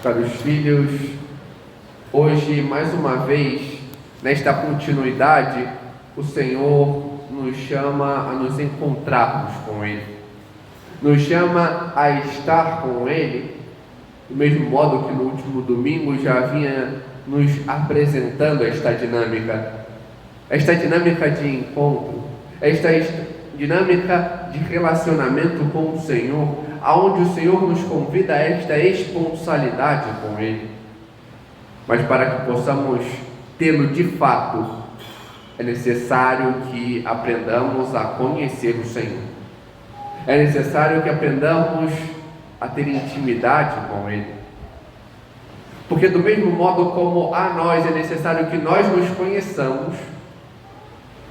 Caros filhos, hoje, mais uma vez, nesta continuidade, o Senhor nos chama a nos encontrarmos com Ele, nos chama a estar com Ele, do mesmo modo que no último domingo já vinha nos apresentando esta dinâmica de encontro, esta dinâmica de relacionamento com o Senhor, aonde o Senhor nos convida a esta responsabilidade com Ele. Mas para que possamos tê-lo de fato, é necessário que aprendamos a conhecer o Senhor. É necessário que aprendamos a ter intimidade com Ele. Porque do mesmo modo como a nós é necessário que nós nos conheçamos,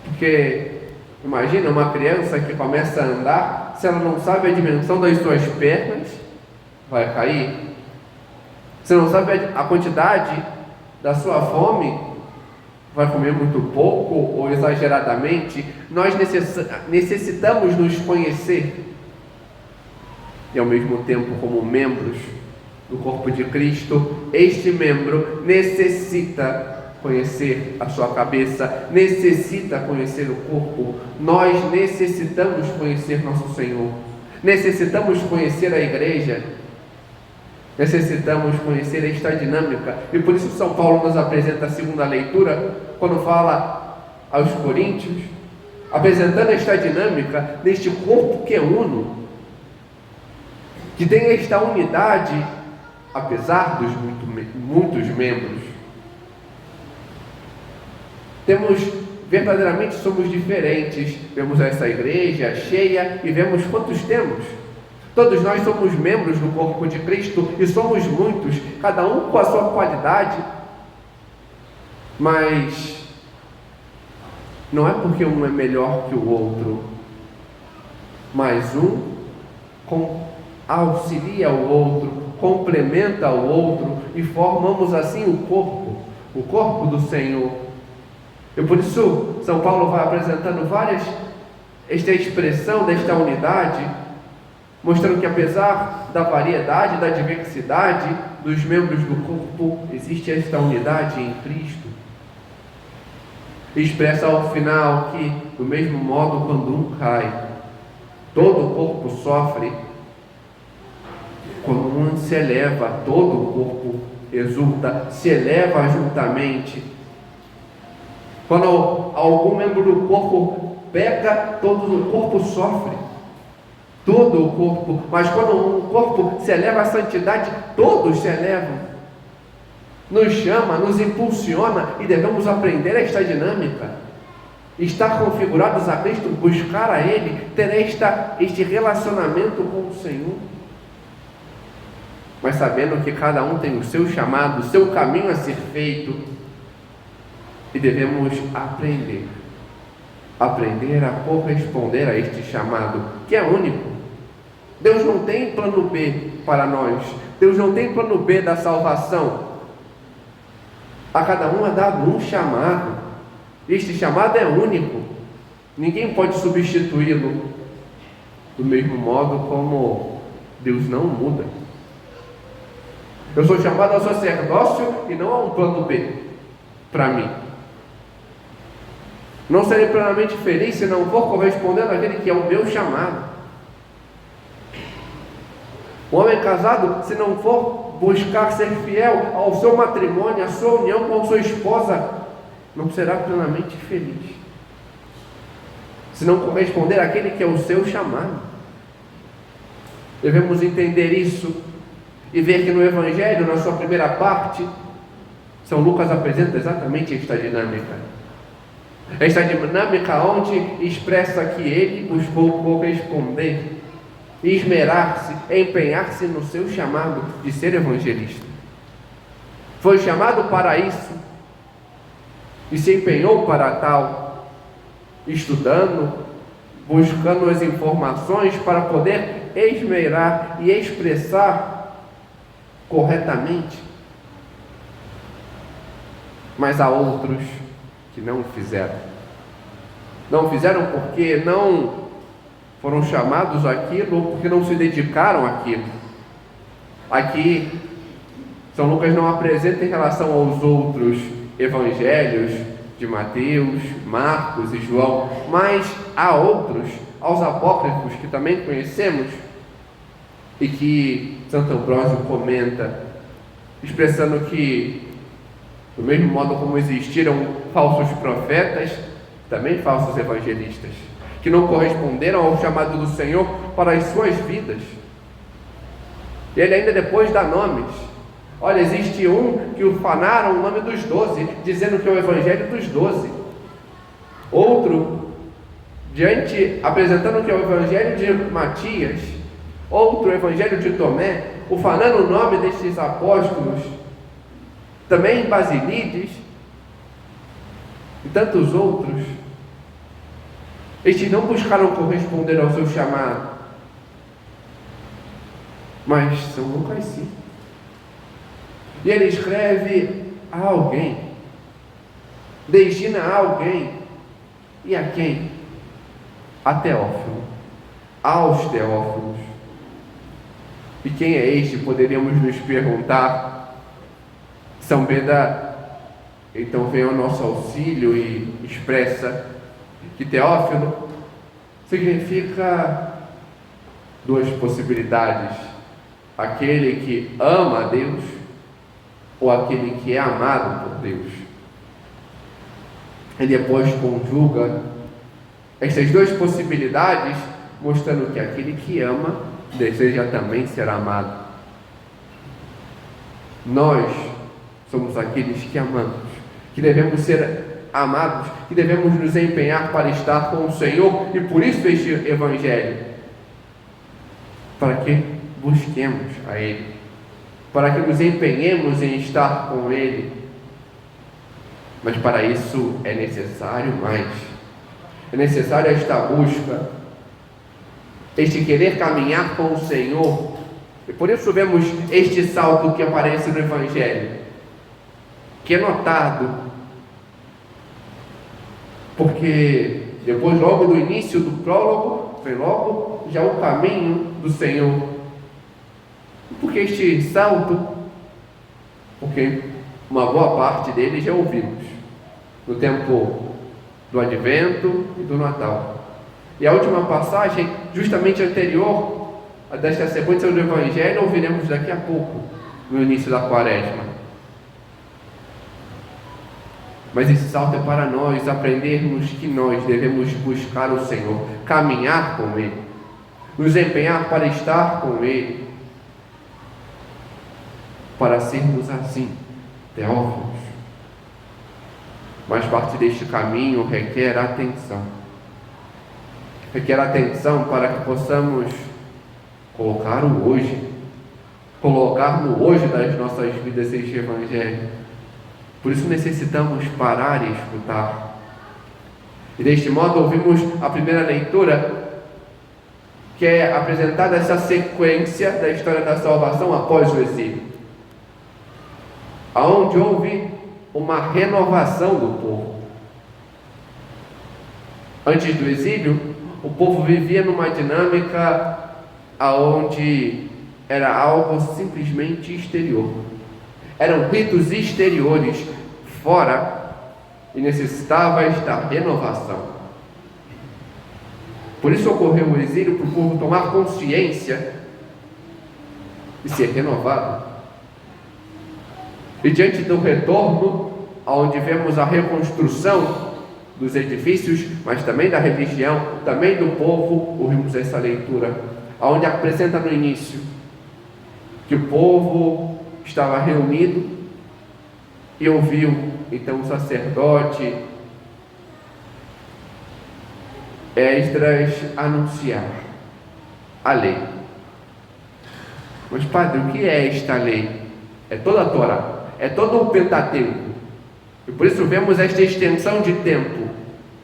porque imagina uma criança que começa a andar, se ela não sabe a dimensão das suas pernas, vai cair. Se não sabe a quantidade da sua fome, vai comer muito pouco ou exageradamente. Nós necessitamos nos conhecer. E ao mesmo tempo, como membros do corpo de Cristo, este membro necessita conhecer a sua cabeça, necessita conhecer o corpo. Nós necessitamos conhecer nosso Senhor, necessitamos conhecer a igreja, necessitamos conhecer esta dinâmica. E por isso São Paulo nos apresenta a segunda leitura, quando fala aos Coríntios, apresentando esta dinâmica deste corpo que é uno, que tem esta unidade, apesar dos muitos membros. Verdadeiramente somos diferentes. Vemos essa igreja cheia e vemos quantos temos. Todos nós somos membros do corpo de Cristo e somos muitos, cada um com a sua qualidade. Mas não é porque um é melhor que o outro, mas um auxilia o outro, complementa o outro e formamos assim o corpo do Senhor. E por isso São Paulo vai apresentando esta expressão desta unidade, mostrando que apesar da variedade, da diversidade dos membros do corpo, existe esta unidade em Cristo. E expressa ao final que, do mesmo modo, quando um cai, todo o corpo sofre. Quando um se eleva, todo o corpo exulta, se eleva juntamente. Quando algum membro do corpo peca, todo o corpo sofre. Todo o corpo. Mas quando um corpo se eleva à santidade, todos se elevam. Nos chama, nos impulsiona e devemos aprender esta dinâmica. Estar configurados a Cristo, buscar a Ele, ter este relacionamento com o Senhor. Mas sabendo que cada um tem o seu chamado, o seu caminho a ser feito. E devemos aprender a corresponder a este chamado, que é único. Deus não tem plano B para nós. Deus não tem plano B da salvação. A cada um é dado um chamado. Este chamado é único. Ninguém pode substituí-lo. Do mesmo modo como Deus não muda. Eu sou chamado ao sacerdócio e não a um plano B para mim. Não serei plenamente feliz se não for correspondendo àquele que é o meu chamado. O homem casado, se não for buscar ser fiel ao seu matrimônio, à sua união com sua esposa, não será plenamente feliz. Se não corresponder àquele que é o seu chamado. Devemos entender isso e ver que no Evangelho, na sua primeira parte, São Lucas apresenta exatamente esta dinâmica. Esta dinâmica onde expressa que ele buscou corresponder, esmerar-se, empenhar-se no seu chamado de ser evangelista. Foi chamado para isso e se empenhou para tal, estudando, buscando as informações para poder esmerar e expressar corretamente. Mas há outros que não fizeram. Não fizeram porque não foram chamados àquilo ou porque não se dedicaram àquilo. Aqui São Lucas não apresenta em relação aos outros evangelhos de Mateus, Marcos e João, mas há outros, aos apócrifos que também conhecemos e que Santo Ambrósio comenta, expressando que, do mesmo modo como existiram falsos profetas, também falsos evangelistas, que não corresponderam ao chamado do Senhor para as suas vidas. E ele ainda depois dá nomes. Olha, existe um que ufanaram o nome dos 12, dizendo que é o evangelho dos 12. Outro, apresentando que é o evangelho de Matias. Outro, o evangelho de Tomé, ufanando o nome destes apóstolos. Também Basilides e tantos outros. Estes não buscaram corresponder ao seu chamado, mas São Lucas sim. E ele escreve a alguém, destina a alguém, e a quem? A Teófilo, aos Teófilos. E quem é este? Poderíamos nos perguntar. São Beda então vem ao nosso auxílio e expressa que Teófilo significa duas possibilidades: aquele que ama a Deus ou aquele que é amado por Deus. E depois conjuga essas duas possibilidades, mostrando que aquele que ama deseja também ser amado. Nós somos aqueles que amamos, que devemos ser amados, que devemos nos empenhar para estar com o Senhor, e por isso este Evangelho, para que busquemos a Ele, para que nos empenhemos em estar com Ele. Mas para isso é necessário mais, é necessário esta busca, este querer caminhar com o Senhor. E por isso vemos este salto que aparece no Evangelho, que é notado, porque depois, logo do início do prólogo, foi logo já o caminho do Senhor. Por que este salto? Porque uma boa parte dele já ouvimos no tempo do Advento e do Natal. E a última passagem, justamente anterior a desta sequência do Evangelho, ouviremos daqui a pouco, no início da Quaresma. Mas esse salto é para nós aprendermos que nós devemos buscar o Senhor, caminhar com Ele, nos empenhar para estar com Ele, para sermos assim, Teófilos. Mas parte deste caminho requer atenção. Requer atenção para que possamos colocar no hoje das nossas vidas este Evangelho. Por isso necessitamos parar e escutar. E deste modo ouvimos a primeira leitura, que é apresentada essa sequência da história da salvação após o exílio, aonde houve uma renovação do povo. Antes do exílio, o povo vivia numa dinâmica aonde era algo simplesmente exterior. Eram ritos exteriores fora, e necessitava esta renovação. Por isso ocorreu o exílio, para o povo tomar consciência e ser renovado. E diante do retorno, onde vemos a reconstrução dos edifícios, mas também da religião, também do povo, ouvimos essa leitura, onde apresenta no início que o povo estava reunido e ouviu então o sacerdote Esdras anunciar a lei. Mas padre, o que é esta lei? É toda a Torá, é todo o Pentateuco. E por isso vemos esta extensão de tempo,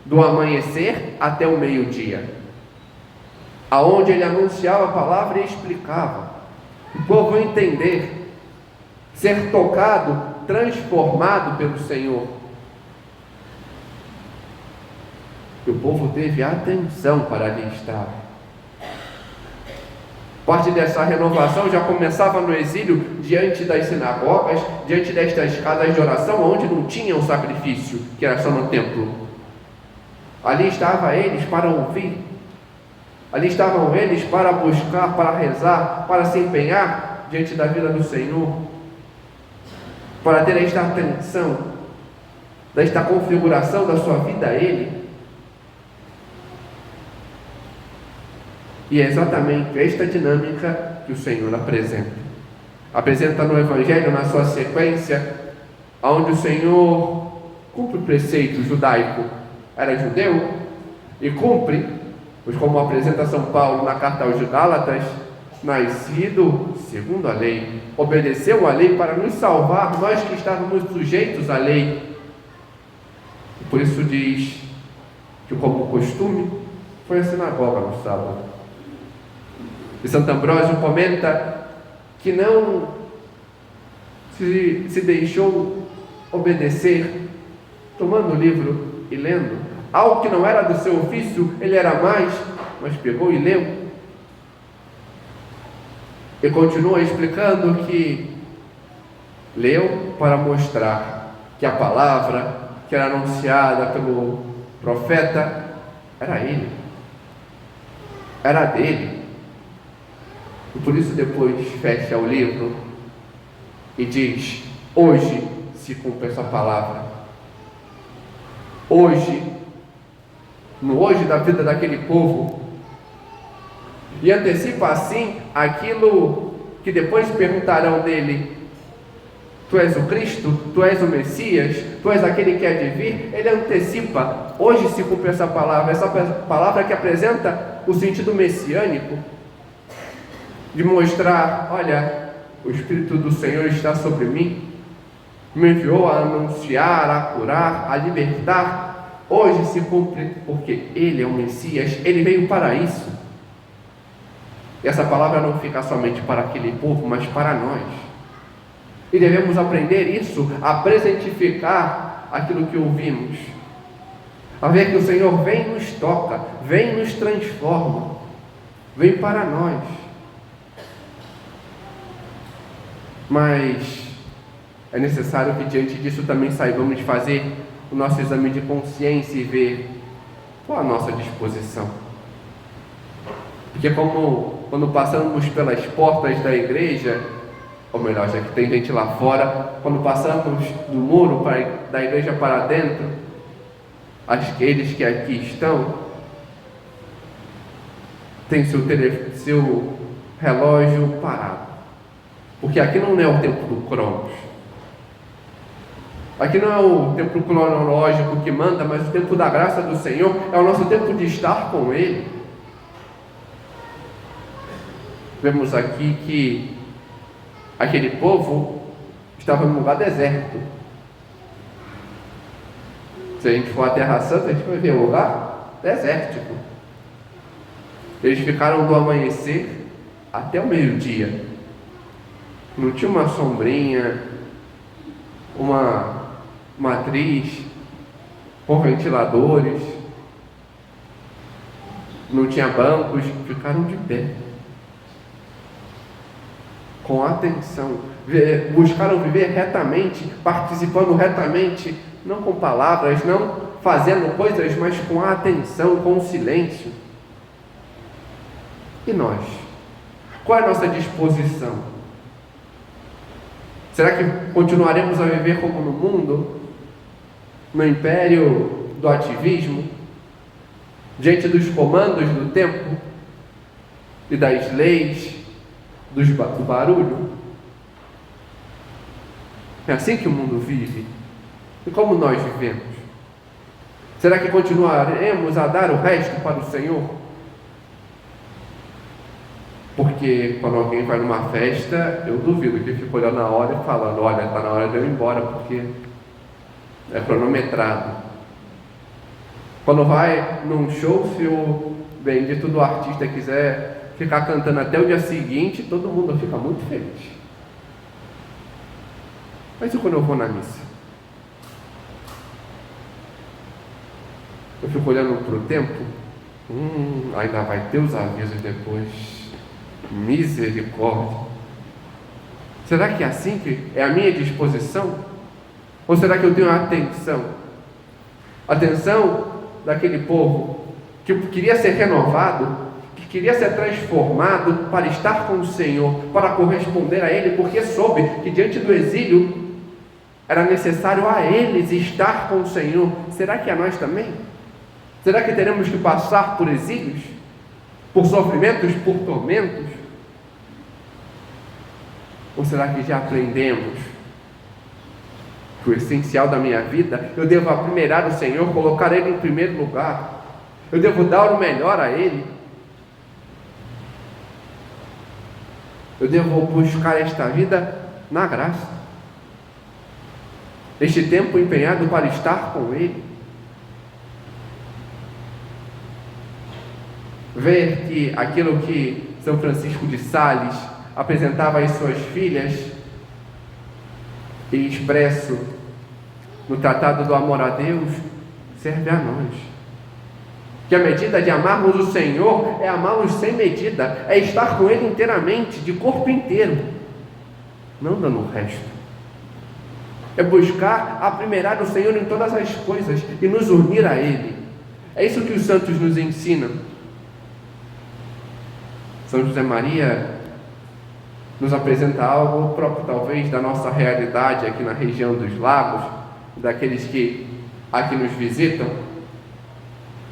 do amanhecer até o meio-dia, aonde ele anunciava a palavra e explicava. O povo entender, ser tocado, transformado pelo Senhor. E o povo teve atenção para ali estar. Parte dessa renovação já começava no exílio, diante das sinagogas, diante destas casas de oração, onde não tinha o sacrifício, que era só no templo. Ali estavam eles para ouvir, ali estavam eles para buscar, para rezar, para se empenhar diante da vida do Senhor, para ter esta atenção, desta configuração da sua vida a Ele. E é exatamente esta dinâmica que o Senhor apresenta. Apresenta no Evangelho, na sua sequência, onde o Senhor cumpre o preceito judaico. Era judeu e cumpre, pois como apresenta São Paulo na carta aos Gálatas, nascido segundo a lei, obedeceu a lei para nos salvar, nós que estávamos sujeitos à lei. E por isso diz que, como costume, foi à sinagoga no sábado. E Santo Ambrósio comenta que não se deixou obedecer, tomando o livro e lendo. Algo que não era do seu ofício, ele era mais, mas pegou e leu. E continua explicando que leu para mostrar que a palavra que era anunciada pelo profeta era ele, era dele. E por isso depois fecha o livro e diz: hoje se cumpre essa palavra. Hoje, no hoje da vida daquele povo. E antecipa assim aquilo que depois perguntarão dele: tu és o Cristo? Tu és o Messias? Tu és aquele que há de vir? Ele antecipa: hoje se cumpre essa palavra que apresenta o sentido messiânico, de mostrar: olha, o Espírito do Senhor está sobre mim, me enviou a anunciar, a curar, a libertar. Hoje se cumpre porque Ele é o Messias, Ele veio para isso. E essa palavra não fica somente para aquele povo, mas para nós. E devemos aprender isso, a presentificar aquilo que ouvimos, a ver que o Senhor vem e nos toca, vem e nos transforma, vem para nós. Mas é necessário que diante disso também saibamos fazer o nosso exame de consciência e ver qual a nossa disposição. Porque quando passamos pelas portas da igreja, ou melhor, já que tem gente lá fora, quando passamos do muro da igreja para dentro, aqueles que aqui estão têm seu relógio parado. Porque aqui não é o tempo do Cronos. Aqui não é o tempo cronológico que manda, mas o tempo da graça do Senhor é o nosso tempo de estar com Ele. Vemos aqui que aquele povo estava num lugar deserto. Se a gente for à Terra Santa, a gente vai ver um lugar desértico. Eles ficaram do amanhecer até o meio-dia. Não tinha uma sombrinha, uma matriz com ventiladores, não tinha bancos, ficaram de pé, com atenção, buscaram viver retamente, participando retamente, não com palavras, não fazendo coisas, mas com atenção, com silêncio. E nós? Qual é a nossa disposição? Será que continuaremos a viver como no mundo, no império do ativismo, diante dos comandos do tempo e das leis, do barulho? É assim que o mundo vive. E como nós vivemos? Será que continuaremos a dar o resto para o Senhor? Porque quando alguém vai numa festa, eu duvido que fica olhando a hora e falando: olha, está na hora de eu ir embora, porque é cronometrado. Quando vai num show, se o bendito do artista quiser ficar cantando até o dia seguinte, todo mundo fica muito feliz. Mas e quando eu vou na missa? Eu fico olhando para o tempo, ainda vai ter os avisos depois. Misericórdia! Será que é assim que é a minha disposição? Ou será que eu tenho atenção? Atenção daquele povo que queria ser renovado, que queria ser transformado para estar com o Senhor, para corresponder a Ele, porque soube que diante do exílio era necessário a eles estar com o Senhor. Será que a nós também? Será que teremos que passar por exílios? Por sofrimentos, por tormentos? Ou será que já aprendemos que o essencial da minha vida, eu devo aprimorar o Senhor, colocar Ele em primeiro lugar, eu devo dar o melhor a Ele, eu devo buscar esta vida na graça, este tempo empenhado para estar com Ele, ver que aquilo que São Francisco de Sales apresentava às suas filhas e expresso no Tratado do Amor a Deus, serve a nós. Que a medida de amarmos o Senhor é amá-lo sem medida, é estar com Ele inteiramente, de corpo inteiro, não dando o resto. É buscar aprimorar o Senhor em todas as coisas e nos unir a Ele. É isso que os santos nos ensinam. São José Maria nos apresenta algo próprio, talvez, da nossa realidade aqui na região dos lagos, daqueles que aqui nos visitam.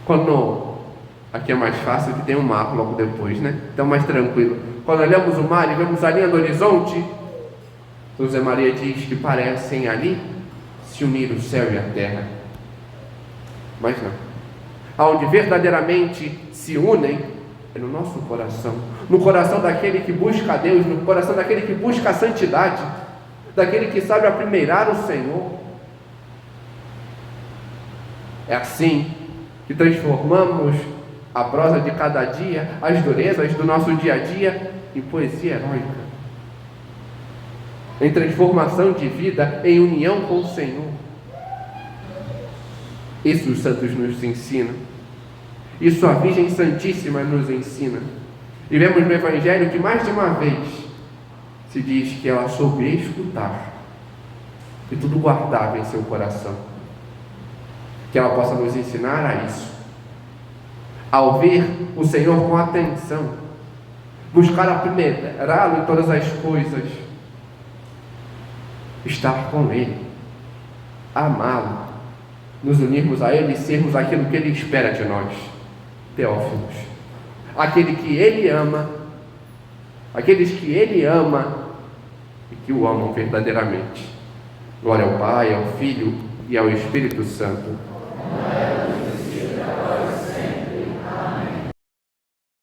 Quando aqui é mais fácil, que tem um mar logo depois, né? Então mais tranquilo. Quando olhamos o mar e vemos a linha do horizonte, José Maria diz que parecem ali se unir o céu e a terra. Mas não. Aonde verdadeiramente se unem é no nosso coração, no coração daquele que busca a Deus, no coração daquele que busca a santidade, daquele que sabe aprimorar o Senhor. É assim que transformamos a prosa de cada dia, as durezas do nosso dia a dia, em poesia heróica, em transformação de vida, em união com o Senhor. Isso os santos nos ensinam. Isso a Virgem Santíssima nos ensina. E vemos no Evangelho que mais de uma vez se diz que ela soube escutar e tudo guardava em seu coração. Que ela possa nos ensinar a isso, a ouvir o Senhor com atenção, buscar aprimorá-lo em todas as coisas, estar com Ele, amá-lo, nos unirmos a Ele e sermos aquilo que Ele espera de nós, Teófilos, aquele que Ele ama, aqueles que Ele ama e que o amam verdadeiramente. Glória ao Pai, ao Filho e ao Espírito Santo.